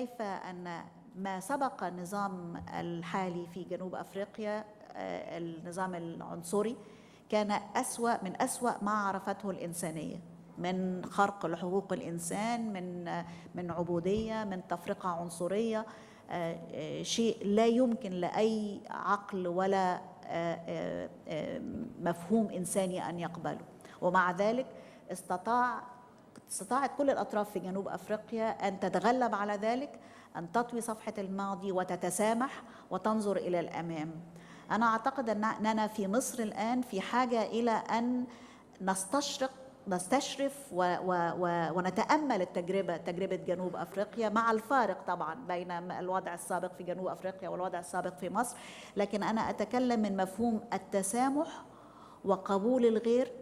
شايفة أن ما سبق النظام الحالي في جنوب أفريقيا، النظام العنصري، كان من أسوأ ما عرفته الإنسانية، من خرق لحقوق الإنسان، من عبودية، من تفرقة عنصرية، شيء لا يمكن لأي عقل ولا مفهوم إنساني أن يقبله. ومع ذلك استطاعت كل الأطراف في جنوب أفريقيا أن تتغلب على ذلك، أن تطوي صفحة الماضي وتتسامح وتنظر إلى الأمام. أنا أعتقد أننا في مصر الآن في حاجة إلى أن نستشرف ونتأمل تجربة جنوب أفريقيا، مع الفارق طبعا بين الوضع السابق في جنوب أفريقيا والوضع السابق في مصر. لكن أنا أتكلم من مفهوم التسامح وقبول الغير،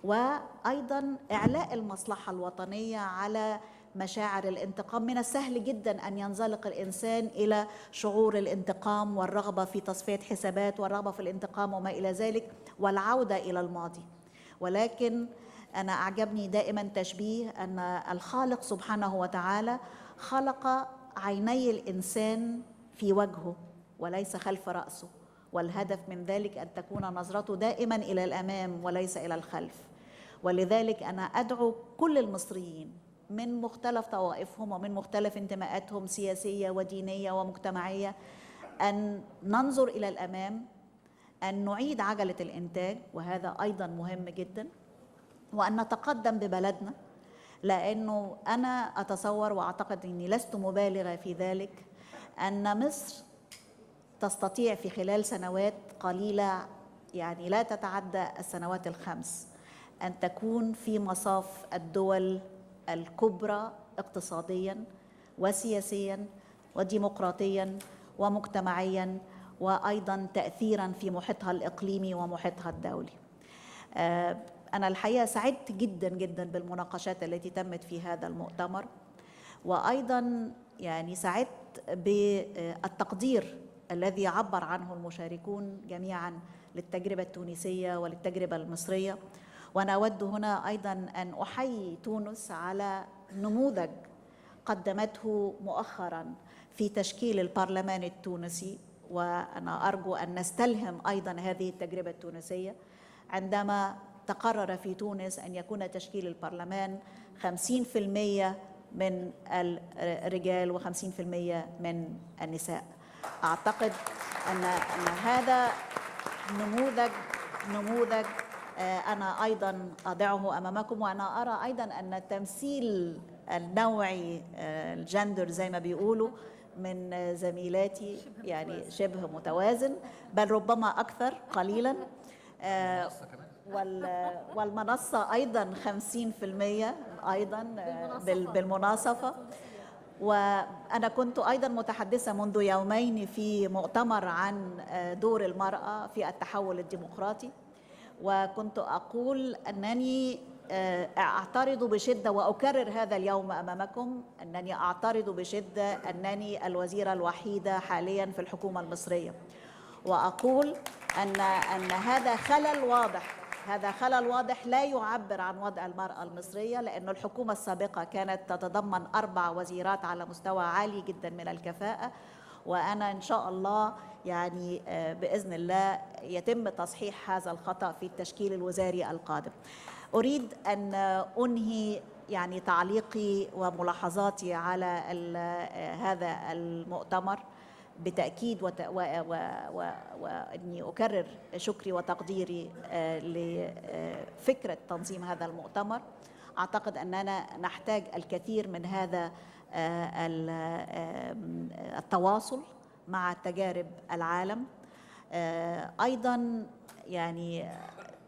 وأيضا إعلاء المصلحة الوطنية على مشاعر الانتقام. من السهل جدا أن ينزلق الإنسان إلى شعور الانتقام والرغبة في تصفية حسابات والرغبة في الانتقام وما إلى ذلك والعودة إلى الماضي. ولكن أنا أعجبني دائما تشبيه أن الخالق سبحانه وتعالى خلق عيني الإنسان في وجهه وليس خلف رأسه، والهدف من ذلك أن تكون نظرته دائما إلى الأمام وليس إلى الخلف. ولذلك أنا أدعو كل المصريين من مختلف طوائفهم ومن مختلف انتماءاتهم سياسية ودينية ومجتمعية أن ننظر إلى الأمام، أن نعيد عجلة الإنتاج، وهذا أيضا مهم جدا، وأن نتقدم ببلدنا. لأنه أنا أتصور وأعتقد أني لست مبالغة في ذلك أن مصر تستطيع في خلال سنوات قليلة، يعني لا تتعدى السنوات 5، أن تكون في مصاف الدول الكبرى اقتصاديا وسياسيا وديمقراطيا ومجتمعيا، وأيضا تأثيرا في محيطها الإقليمي ومحيطها الدولي. أنا الحقيقة سعدت جدا جدا بالمناقشات التي تمت في هذا المؤتمر، وأيضا يعني سعدت بالتقدير الذي عبر عنه المشاركون جميعا للتجربة التونسية وللتجربة المصرية. وأنا أود هنا أيضا أن أحيي تونس على نموذج قدمته مؤخرا في تشكيل البرلمان التونسي، وأنا أرجو أن نستلهم أيضا هذه التجربة التونسية عندما تقرر في تونس أن يكون تشكيل البرلمان 50% من الرجال و50% من النساء. أعتقد أن هذا نموذج أنا أيضا أضعه أمامكم. وأنا أرى أيضا أن التمثيل النوعي الجندر زي ما بيقولوا من زميلاتي يعني شبه متوازن، بل ربما أكثر قليلا. والمنصة أيضا 50% أيضا بالمناصفة. وأنا كنت أيضا متحدثة منذ يومين في مؤتمر عن دور المرأة في التحول الديمقراطي، وكنت أقول أنني أعترض بشدة، وأكرر هذا اليوم أمامكم أنني أعترض بشدة أنني الوزيرة الوحيدة حاليا في الحكومة المصرية، وأقول أن هذا خلل واضح لا يعبر عن وضع المرأة المصرية، لأن الحكومة السابقة كانت تتضمن 4 وزيرات على مستوى عالي جدا من الكفاءة. وأنا إن شاء الله يعني بإذن الله يتم تصحيح هذا الخطأ في التشكيل الوزاري القادم. أريد أن أنهي يعني تعليقي وملاحظاتي على هذا المؤتمر بتأكيد وأني أكرر شكري وتقديري لفكرة تنظيم هذا المؤتمر. أعتقد أننا نحتاج الكثير من هذا التواصل مع تجارب العالم. أيضا يعني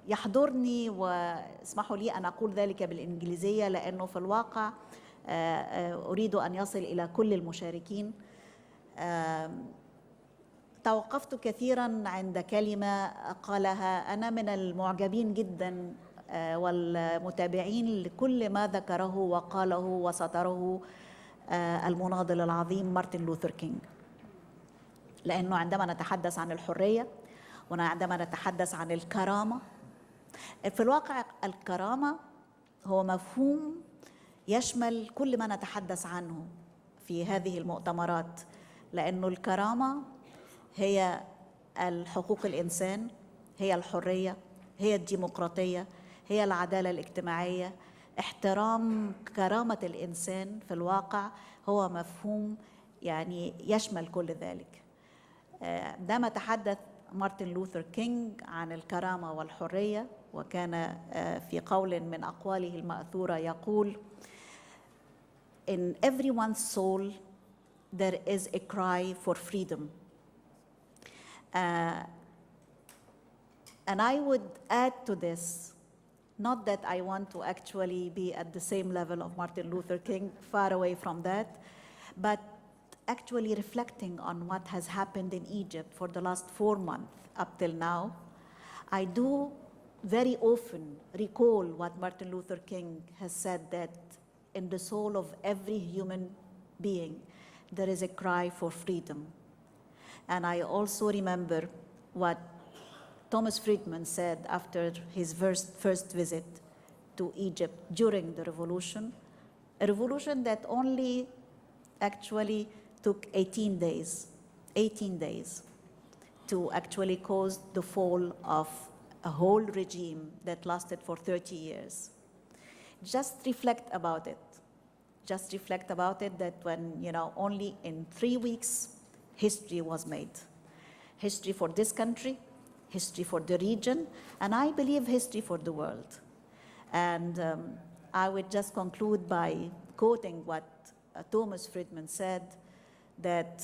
يحضرني، واسمحوا لي أن أقول ذلك بالإنجليزية لأنه في الواقع أريد أن يصل إلى كل المشاركين. توقفت كثيرا عند كلمة قالها أنا من المعجبين جدا والمتابعين لكل ما ذكره وقاله وسطره المناضل العظيم مارتن لوثر كينج. لأنه عندما نتحدث عن الحرية وعندما نتحدث عن الكرامة، في الواقع الكرامة هو مفهوم يشمل كل ما نتحدث عنه في هذه المؤتمرات، لأنه الكرامة هي الحقوق الإنسان، هي الحرية، هي الديمقراطية، هي العدالة الاجتماعية. احترام كرامة الإنسان في الواقع هو مفهوم يعني يشمل كل ذلك. عندما تحدث مارتن لوثر كينغ عن الكرامة والحرية، وكان في قول من أقواله المأثورة يقول: In everyone's soul there is a cry for freedom. And I would add to this, not that I want to actually be at the same level of Martin Luther King, far away from that, but actually reflecting on what has happened in Egypt for the last 4 months up till now. I do very often recall what Martin Luther King has said, that in the soul of every human being there is a cry for freedom. And I also remember what Thomas Friedman said after his first visit to Egypt during the revolution, a revolution that only actually took 18 days to actually cause the fall of a whole regime that lasted for 30 years. Just reflect about it. Just reflect about it, that when, only in 3 weeks, history was made. History for this country, history for the region, and I believe history for the world. And I would just conclude by quoting what Thomas Friedman said, that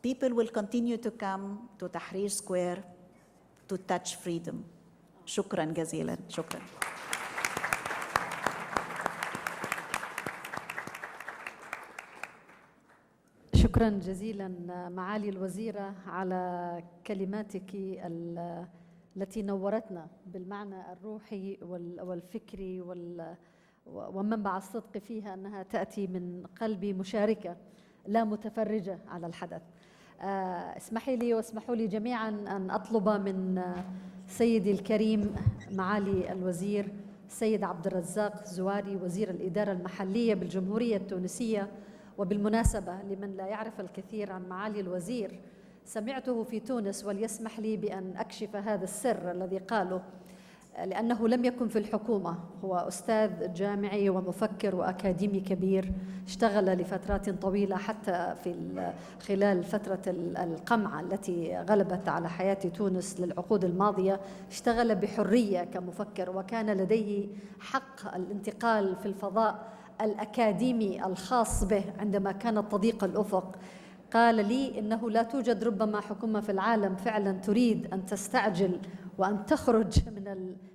people will continue to come to Tahrir Square to touch freedom. شكراً جزيلاً. شكراً. شكراً جزيلاً معالي الوزيرة على كلماتك التي نورتنا بالمعنى الروحي والفكري ومنبع الصدق فيها، أنها تأتي من قلب مشاركة لا متفرجة على الحدث. اسمحي لي واسمحوا لي جميعاً أن أطلب من سيدي الكريم معالي الوزير السيد عبد الرزاق زواري وزير الإدارة المحلية بالجمهورية التونسية. وبالمناسبة لمن لا يعرف الكثير عن معالي الوزير، سمعته في تونس، وليسمح لي بأن أكشف هذا السر الذي قاله، لأنه لم يكن في الحكومة. هو أستاذ جامعي ومفكر وأكاديمي كبير، اشتغل لفترات طويلة حتى خلال فترة القمع التي غلبت على حياة تونس للعقود الماضية، اشتغل بحرية كمفكر، وكان لديه حق الانتقال في الفضاء الأكاديمي الخاص به عندما كانت تضيق الأفق. قال لي إنه لا توجد ربما حكومة في العالم فعلا تريد أن تستعجل وأن تخرج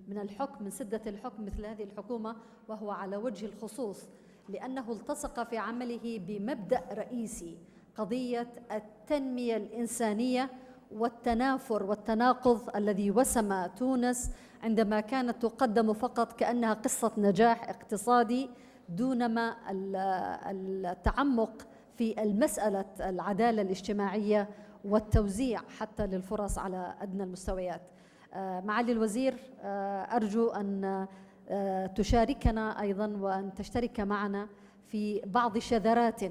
من الحكم، من سدة الحكم مثل هذه الحكومة، وهو على وجه الخصوص لأنه التصق في عمله بمبدأ رئيسي، قضية التنمية الإنسانية والتنافر والتناقض الذي وسم تونس عندما كانت تقدم فقط كأنها قصة نجاح اقتصادي دونما التعمق في المسألة العدالة الاجتماعية والتوزيع حتى للفرص على أدنى المستويات. معالي الوزير، أرجو أن تشاركنا أيضا وأن تشترك معنا في بعض شذرات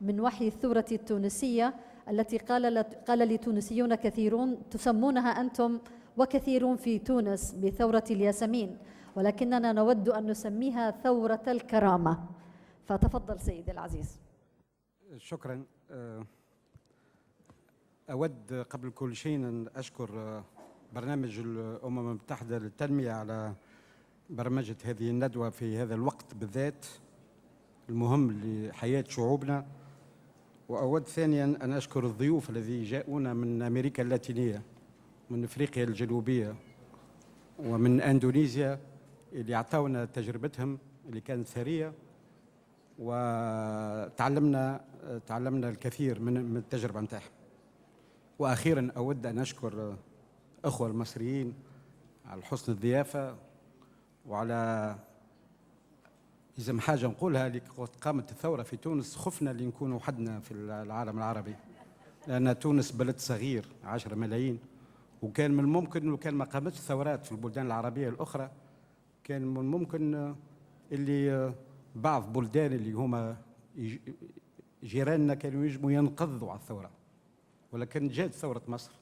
من وحي الثورة التونسية التي قال لي تونسيون كثيرون تسمونها أنتم وكثيرون في تونس بثورة الياسمين، ولكننا نود أن نسميها ثورة الكرامة. فتفضل سيدي العزيز. شكرا. أود قبل كل شيء أن أشكر برنامج الأمم المتحدة للتنمية على برمجة هذه الندوة في هذا الوقت بالذات المهم لحياة شعوبنا. وأود ثانيا أن أشكر الضيوف الذي جاءونا من أمريكا اللاتينية، من أفريقيا الجنوبية، ومن أندونيسيا، اللي أعطونا تجربتهم اللي كانت ثرية، وتعلمنا الكثير من التجربة نتاعهم. وأخيرا أود أن أشكر أخوة المصريين على حسن الضيافة، وعلى لازم حاجة نقولها، وقت قامت الثورة في تونس خفنا اللي نكون وحدنا في العالم العربي، لأن تونس بلد صغير 10 ملايين، وكان من الممكن لو كان ما قامتش ثورات في البلدان العربية الأخرى كان من الممكن اللي بعض بلدان اللي هما جيراننا كانوا ينجموا ينقضوا على الثورة، ولكن جات ثورة مصر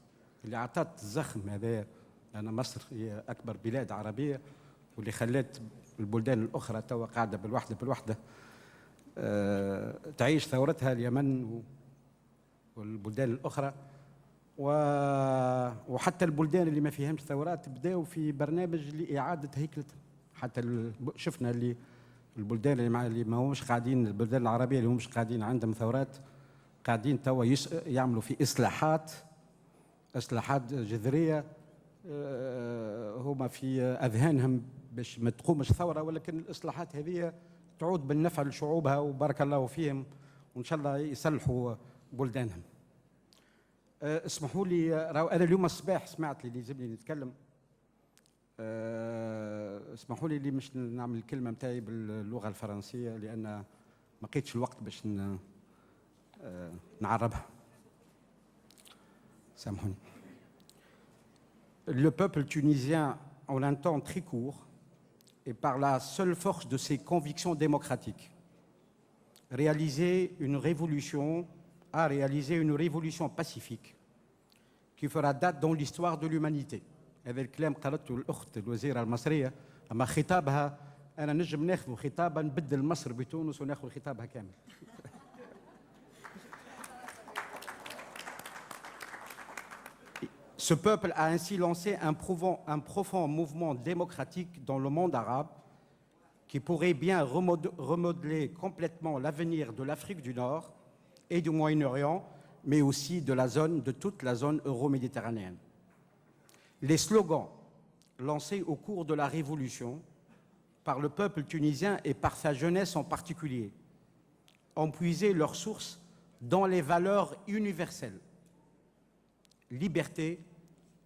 اللي أعطت الزخم هذا، لأن مصر هي أكبر بلاد عربية واللي خلت البلدان الأخرى توا قاعدة بالوحدة تعيش ثورتها، اليمن والبلدان الأخرى، وحتى البلدان اللي ما فيهمش ثورات بداوا في برنامج لإعادة هيكلتها. حتى شفنا اللي البلدان اللي ما همش قاعدين، البلدان العربية اللي همش قاعدين عندهم ثورات، قاعدين توا يعملوا في إصلاحات جذرية، هما في أذهانهم باش ما تقومش ثورة، ولكن الإصلاحات هذه تعود بالنفع لشعوبها وبارك الله فيهم، وإن شاء الله يصلحوا بلدانهم. اسمحوا لي، أنا اليوم الصباح سمعت اللي لازمني نتكلم، اسمحوا لي مش نعمل الكلمة متاعي باللغة الفرنسية لأن ما لقيتش الوقت باش نعربها، سامحوني. Le peuple tunisien, en un temps très court, et par la seule force de ses convictions démocratiques, a réalisé une révolution pacifique qui fera date dans l'histoire de l'humanité. هذا الكلام قالته الأخت الوزيرة المصرية، أما خطابها أنا نجم ناخذ خطابا نبدل مصر بتونس وناخذ خطابها كامل. Ce peuple a ainsi lancé un profond mouvement démocratique dans le monde arabe qui pourrait bien remodeler complètement l'avenir de l'Afrique du Nord et du Moyen-Orient, mais aussi de toute la zone euro-méditerranéenne. Les slogans lancés au cours de la Révolution par le peuple tunisien et par sa jeunesse en particulier ont puisé leur source dans les valeurs universelles: liberté,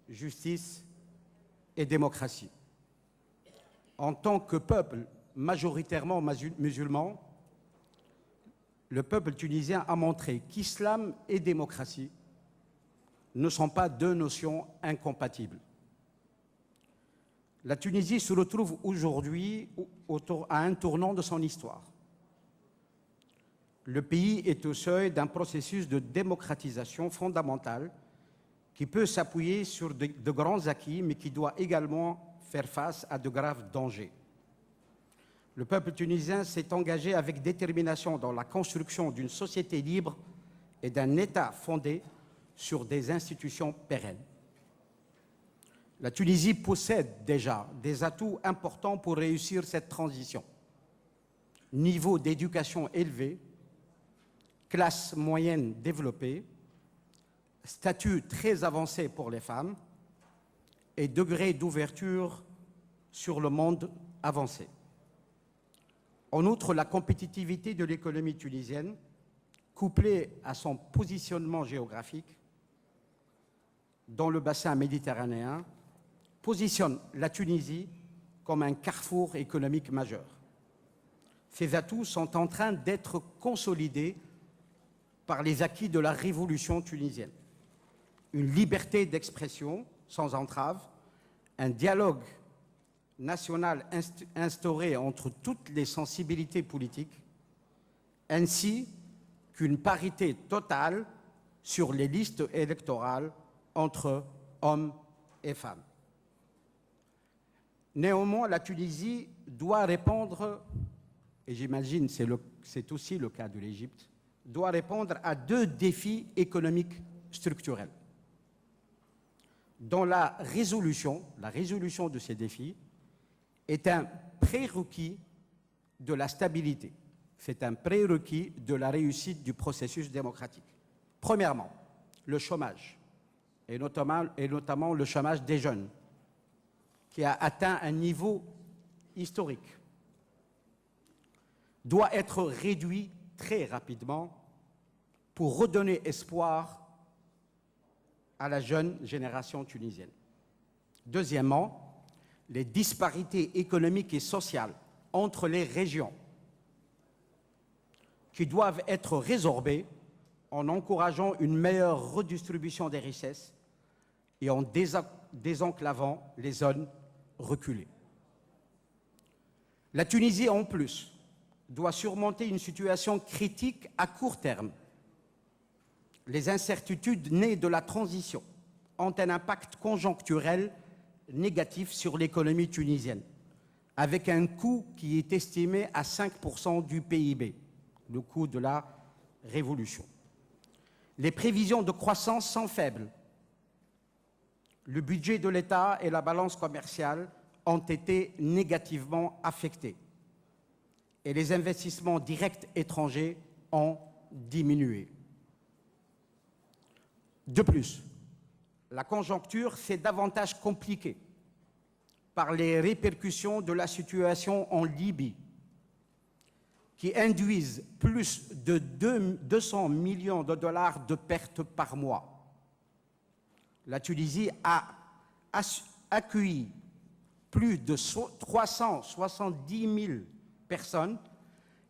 justice et démocratie. En tant que peuple majoritairement musulman, le peuple tunisien a montré qu'islam et démocratie ne sont pas deux notions incompatibles. La Tunisie se retrouve aujourd'hui à un tournant de son histoire. Le pays est au seuil d'un processus de démocratisation fondamentale qui peut s'appuyer sur de grands acquis, mais qui doit également faire face à de graves dangers. Le peuple tunisien s'est engagé avec détermination dans la construction d'une société libre et d'un État fondé sur des institutions pérennes. La Tunisie possède déjà des atouts importants pour réussir cette transition. Niveau d'éducation élevé, classe moyenne développée, statut très avancé pour les femmes et degré d'ouverture sur le monde avancé. En outre, la compétitivité de l'économie tunisienne, couplée à son positionnement géographique dans le bassin méditerranéen, positionne la Tunisie comme un carrefour économique majeur. Ces atouts sont en train d'être consolidés par les acquis de la révolution tunisienne. Une liberté d'expression sans entrave, un dialogue national instauré entre toutes les sensibilités politiques, ainsi qu'une parité totale sur les listes électorales entre hommes et femmes. Néanmoins, la Tunisie doit répondre, et j'imagine c'est aussi le cas de l'Égypte, doit répondre à deux défis économiques structurels. Dans la résolution de ces défis est un prérequis de la stabilité. C'est un prérequis de la réussite du processus démocratique. Premièrement, le chômage, et notamment le chômage des jeunes, qui a atteint un niveau historique, doit être réduit très rapidement pour redonner espoir à la jeune génération tunisienne. Deuxièmement, les disparités économiques et sociales entre les régions qui doivent être résorbées en encourageant une meilleure redistribution des richesses et en désenclavant les zones reculées. La Tunisie, en plus, doit surmonter une situation critique à court terme. Les incertitudes nées de la transition ont un impact conjoncturel négatif sur l'économie tunisienne, avec un coût qui est estimé à 5% du PIB, le coût de la révolution. Les prévisions de croissance sont faibles. Le budget de l'État et la balance commerciale ont été négativement affectés. Et les investissements directs étrangers ont diminué. De plus, la conjoncture s'est davantage compliquée par les répercussions de la situation en Libye, qui induisent plus de 200 millions de dollars de pertes par mois. La Tunisie a accueilli plus de 370 000 personnes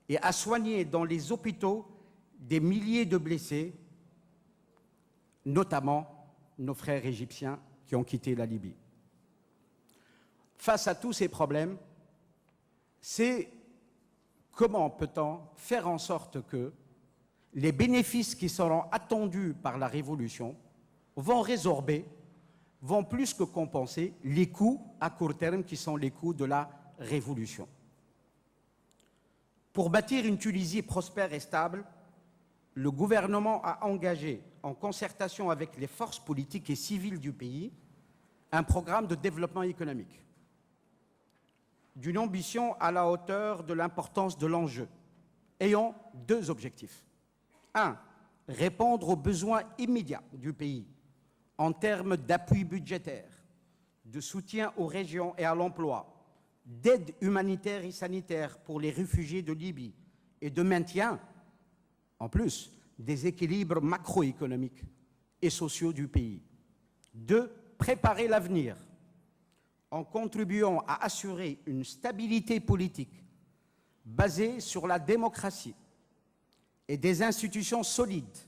et a soigné dans les hôpitaux des milliers de blessés, notamment nos frères égyptiens qui ont quitté la Libye. Face à tous ces problèmes, c'est comment peut-on faire en sorte que les bénéfices qui seront attendus par la révolution vont résorber, vont plus que compenser les coûts à court terme qui sont les coûts de la révolution. Pour bâtir une Tunisie prospère et stable, le gouvernement a engagé, en concertation avec les forces politiques et civiles du pays, un programme de développement économique d'une ambition à la hauteur de l'importance de l'enjeu, ayant deux objectifs. Un, répondre aux besoins immédiats du pays en termes d'appui budgétaire, de soutien aux régions et à l'emploi, d'aide humanitaire et sanitaire pour les réfugiés de Libye et de maintien, en plus, des équilibres macroéconomiques et sociaux du pays. Deux, préparer l'avenir en contribuant à assurer une stabilité politique basée sur la démocratie et des institutions solides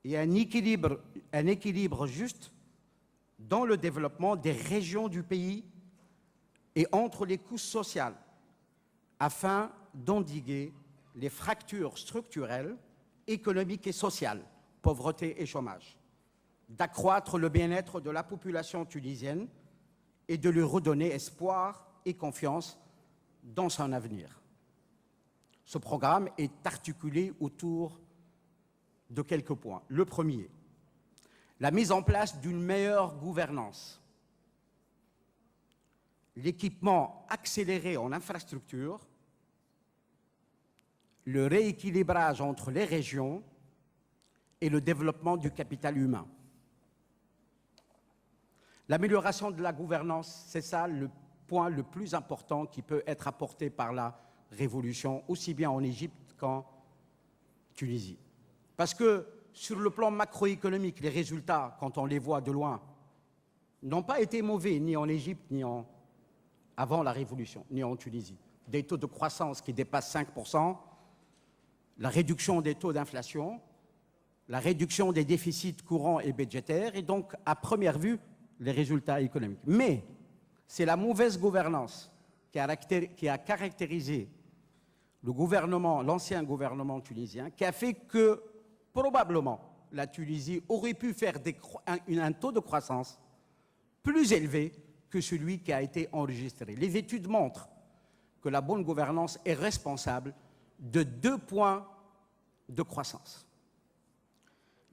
et un équilibre juste dans le développement des régions du pays et entre les couches sociales, afin d'endiguer les fractures structurelles, économiques et sociales, pauvreté et chômage, d'accroître le bien-être de la population tunisienne et de lui redonner espoir et confiance dans son avenir. Ce programme est articulé autour de quelques points. Le premier, la mise en place d'une meilleure gouvernance, l'équipement accéléré en infrastructures, le rééquilibrage entre les régions et le développement du capital humain. L'amélioration de la gouvernance, c'est ça le point le plus important qui peut être apporté par la révolution, aussi bien en Égypte qu'en Tunisie. Parce que sur le plan macroéconomique, les résultats, quand on les voit de loin, n'ont pas été mauvais, ni en Égypte, ni avant la révolution, ni en Tunisie. Des taux de croissance qui dépassent 5%, la réduction des taux d'inflation, la réduction des déficits courants et budgétaires, et donc, à première vue, les résultats économiques. Mais c'est la mauvaise gouvernance qui a caractérisé le gouvernement, l'ancien gouvernement tunisien, qui a fait que, probablement, la Tunisie aurait pu faire un taux de croissance plus élevé que celui qui a été enregistré. Les études montrent que la bonne gouvernance est responsable de 2 points de croissance.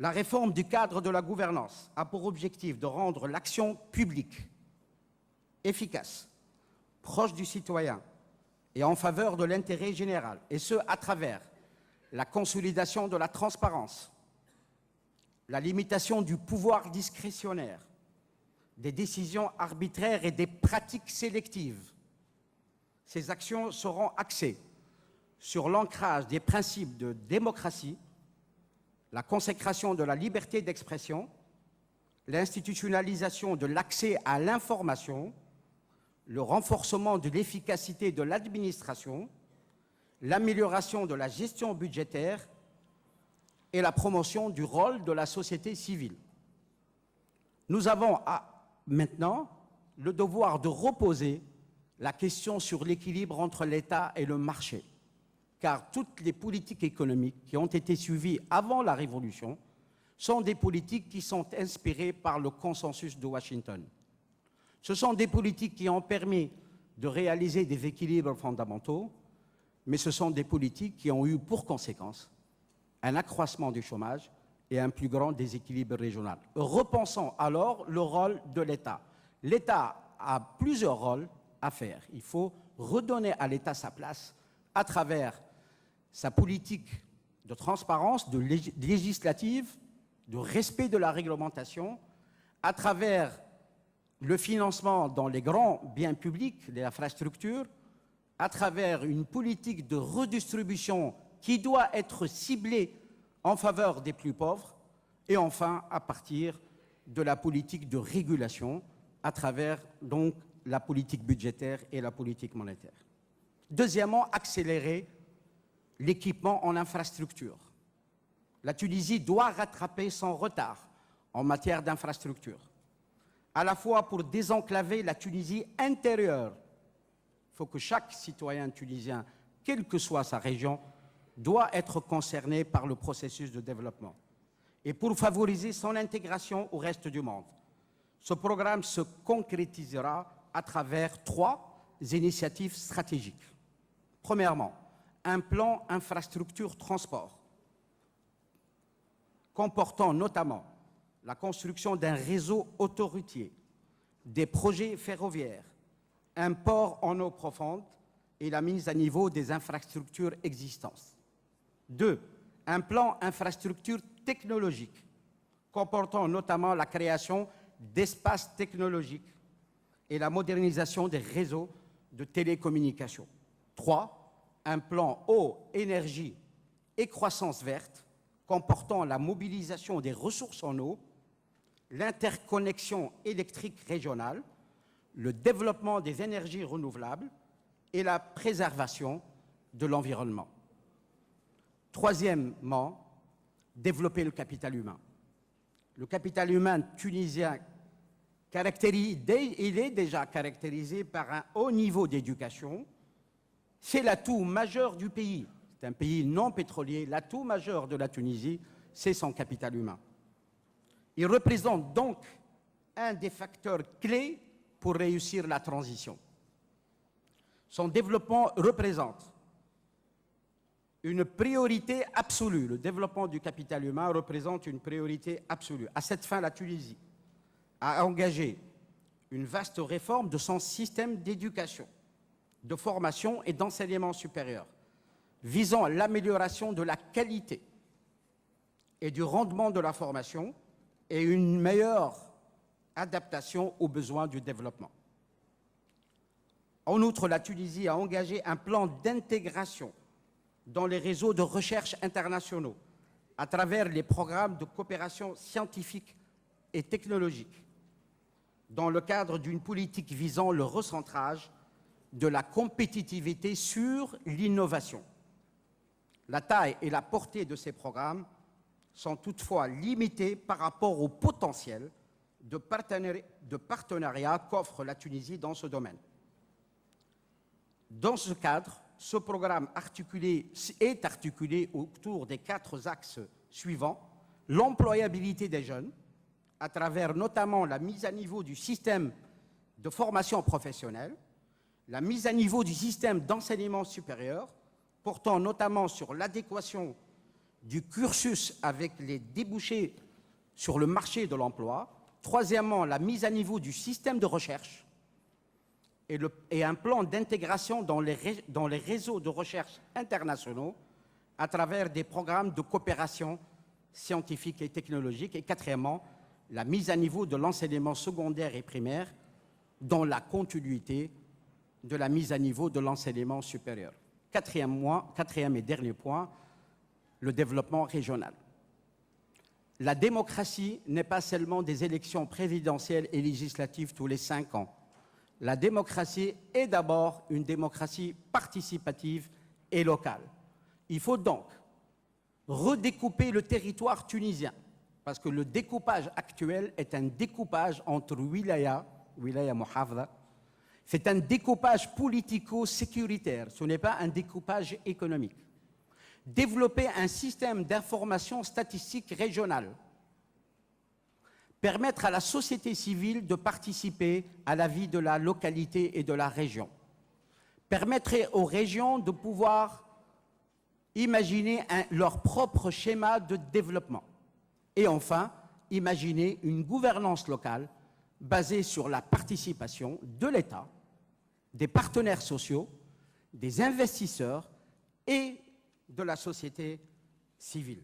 La réforme du cadre de la gouvernance a pour objectif de rendre l'action publique efficace, proche du citoyen et en faveur de l'intérêt général, et ce, à travers la consolidation de la transparence, la limitation du pouvoir discrétionnaire, des décisions arbitraires et des pratiques sélectives. Ces actions seront axées sur l'ancrage des principes de démocratie, la consécration de la liberté d'expression, l'institutionnalisation de l'accès à l'information, le renforcement de l'efficacité de l'administration, l'amélioration de la gestion budgétaire et la promotion du rôle de la société civile. Nous avons maintenant le devoir de reposer la question sur l'équilibre entre l'État et le marché, car toutes les politiques économiques qui ont été suivies avant la Révolution sont des politiques qui sont inspirées par le consensus de Washington. Ce sont des politiques qui ont permis de réaliser des équilibres fondamentaux, mais ce sont des politiques qui ont eu pour conséquence un accroissement du chômage et un plus grand déséquilibre régional. Repensons alors le rôle de l'État. L'État a plusieurs rôles à faire. Il faut redonner à l'État sa place à travers sa politique de transparence, de législative, de respect de la réglementation, à travers le financement dans les grands biens publics, les infrastructures, à travers une politique de redistribution qui doit être ciblée en faveur des plus pauvres, et enfin à partir de la politique de régulation à travers donc la politique budgétaire et la politique monétaire. Deuxièmement, accélérer l'équipement en infrastructure. La Tunisie doit rattraper son retard en matière d'infrastructure, à la fois pour désenclaver la Tunisie intérieure. Il faut que chaque citoyen tunisien, quelle que soit sa région, doit être concerné par le processus de développement. Et pour favoriser son intégration au reste du monde. Ce programme se concrétisera à travers 3 initiatives stratégiques. Premièrement, un plan infrastructure-transport, comportant notamment la construction d'un réseau autoroutier, des projets ferroviaires, un port en eau profonde et la mise à niveau des infrastructures existantes. 2. Un plan infrastructure technologique, comportant notamment la création d'espaces technologiques et la modernisation des réseaux de télécommunications. 3. Un plan eau, énergie et croissance verte, comportant la mobilisation des ressources en eau, l'interconnexion électrique régionale, le développement des énergies renouvelables et la préservation de l'environnement. Troisièmement, développer le capital humain. Le capital humain tunisien il est déjà caractérisé par un haut niveau d'éducation. C'est l'atout majeur du pays. C'est un pays non pétrolier. L'atout majeur de la Tunisie, c'est son capital humain. Il représente donc un des facteurs clés pour réussir la transition. Son développement représente une priorité absolue. Le développement du capital humain représente une priorité absolue. À cette fin, la Tunisie a engagé une vaste réforme de son système d'éducation, de formation et d'enseignement supérieur, visant à l'amélioration de la qualité et du rendement de la formation et une meilleure adaptation aux besoins du développement. En outre, la Tunisie a engagé un plan d'intégration dans les réseaux de recherche internationaux à travers les programmes de coopération scientifique et technologique dans le cadre d'une politique visant le recentrage de la compétitivité sur l'innovation. La taille et la portée de ces programmes sont toutefois limitées par rapport au potentiel de partenariat qu'offre la Tunisie dans ce domaine. Dans ce cadre, ce programme est articulé autour des 4 axes suivants: l'employabilité des jeunes, à travers notamment la mise à niveau du système de formation professionnelle, la mise à niveau du système d'enseignement supérieur, portant notamment sur l'adéquation du cursus avec les débouchés sur le marché de l'emploi. Troisièmement, la mise à niveau du système de recherche et un plan d'intégration dans les réseaux de recherche internationaux à travers des programmes de coopération scientifique et technologique. Et quatrièmement, la mise à niveau de l'enseignement secondaire et primaire dans la continuité de la mise à niveau de l'enseignement supérieur. Quatrième et dernier point, le développement régional. La démocratie n'est pas seulement des élections présidentielles et législatives tous les 5 ans. La démocratie est d'abord une démocratie participative et locale. Il faut donc redécouper le territoire tunisien, parce que le découpage actuel est un découpage entre wilaya muhafza. C'est un découpage politico-sécuritaire, ce n'est pas un découpage économique. développer un système d'information statistique régional, permettre à la société civile de participer à la vie de la localité et de la région, permettrait aux régions de pouvoir imaginer leur propre schéma de développement. Et enfin, imaginer une gouvernance locale basée sur la participation de l'État, des partenaires sociaux, des investisseurs et de la société civile.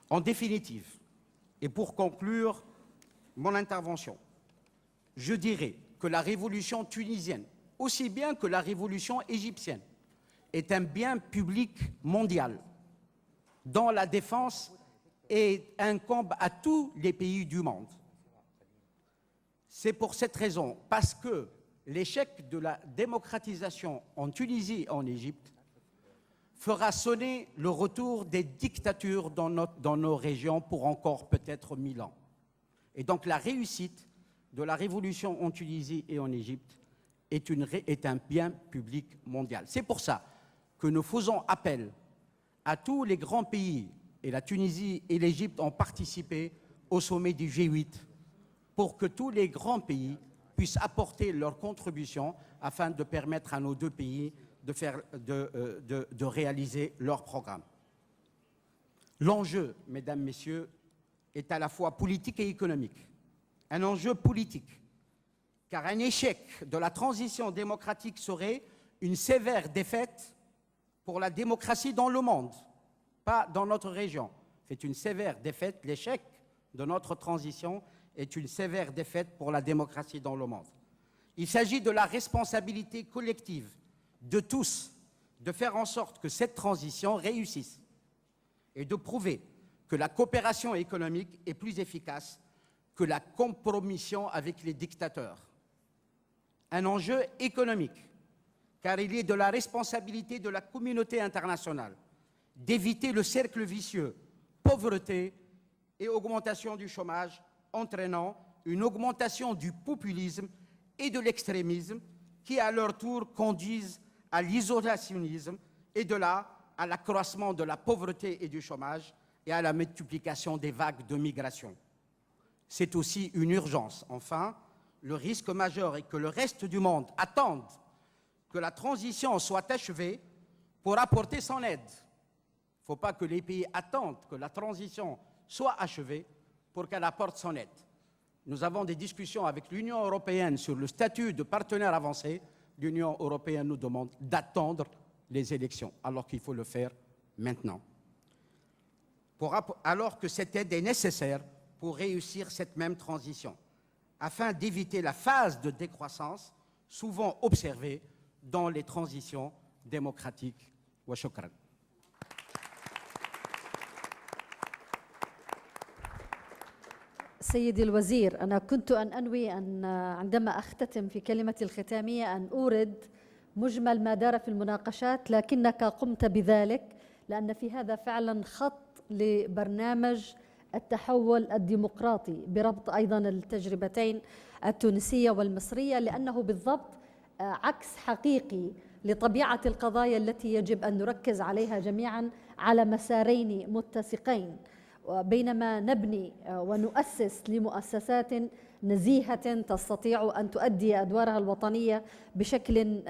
En définitive, et pour conclure mon intervention, je dirais que la révolution tunisienne, aussi bien que la révolution égyptienne, est un bien public mondial dont la défense incombe à tous les pays du monde. C'est pour cette raison, parce que l'échec de la démocratisation en Tunisie et en Égypte fera sonner le retour des dictatures dans nos régions pour encore peut-être 1000 ans. Et donc la réussite de la révolution en Tunisie et en Égypte est un bien public mondial. C'est pour ça que nous faisons appel à tous les grands pays, et la Tunisie et l'Égypte ont participé au sommet du G8, pour que tous les grands pays puissent apporter leur contribution afin de permettre à nos deux pays de réaliser leur programme. L'enjeu, mesdames, messieurs, est à la fois politique et économique. Un enjeu politique, car un échec de la transition démocratique serait une sévère défaite pour la démocratie dans le monde, pas dans notre région. C'est une sévère défaite. L'échec de notre transition est une sévère défaite pour la démocratie dans le monde. Il s'agit de la responsabilité collective de tous de faire en sorte que cette transition réussisse et de prouver que la coopération économique est plus efficace que la compromission avec les dictateurs. Un enjeu économique, car il est de la responsabilité de la communauté internationale d'éviter le cercle vicieux, pauvreté et augmentation du chômage, entraînant une augmentation du populisme et de l'extrémisme qui, à leur tour, conduisent à l'isolationnisme et de là à l'accroissement de la pauvreté et du chômage et à la multiplication des vagues de migration. C'est aussi une urgence. Enfin, le risque majeur est que le reste du monde attende que la transition soit achevée pour apporter son aide. Il ne faut pas que les pays attendent que la transition soit achevée pour qu'elle apporte son aide. Nous avons des discussions avec l'Union européenne sur le statut de partenaire avancé. L'Union européenne nous demande d'attendre les élections, alors qu'il faut le faire maintenant. Alors que cette aide est nécessaire pour réussir cette même transition, afin d'éviter la phase de décroissance souvent observée dans les transitions démocratiques. Wa shukran. سيدي الوزير، أنا كنت أن أنوي أن عندما أختتم في كلمتي الختامية أن أورد مجمل ما دار في المناقشات، لكنك قمت بذلك لأن في هذا فعلا خط لبرنامج التحول الديمقراطي بربط أيضا التجربتين التونسية والمصرية، لأنه بالضبط عكس حقيقي لطبيعة القضايا التي يجب أن نركز عليها جميعا على مسارين متسقين، بينما نبني ونؤسس لمؤسسات نزيهة تستطيع أن تؤدي أدوارها الوطنية بشكل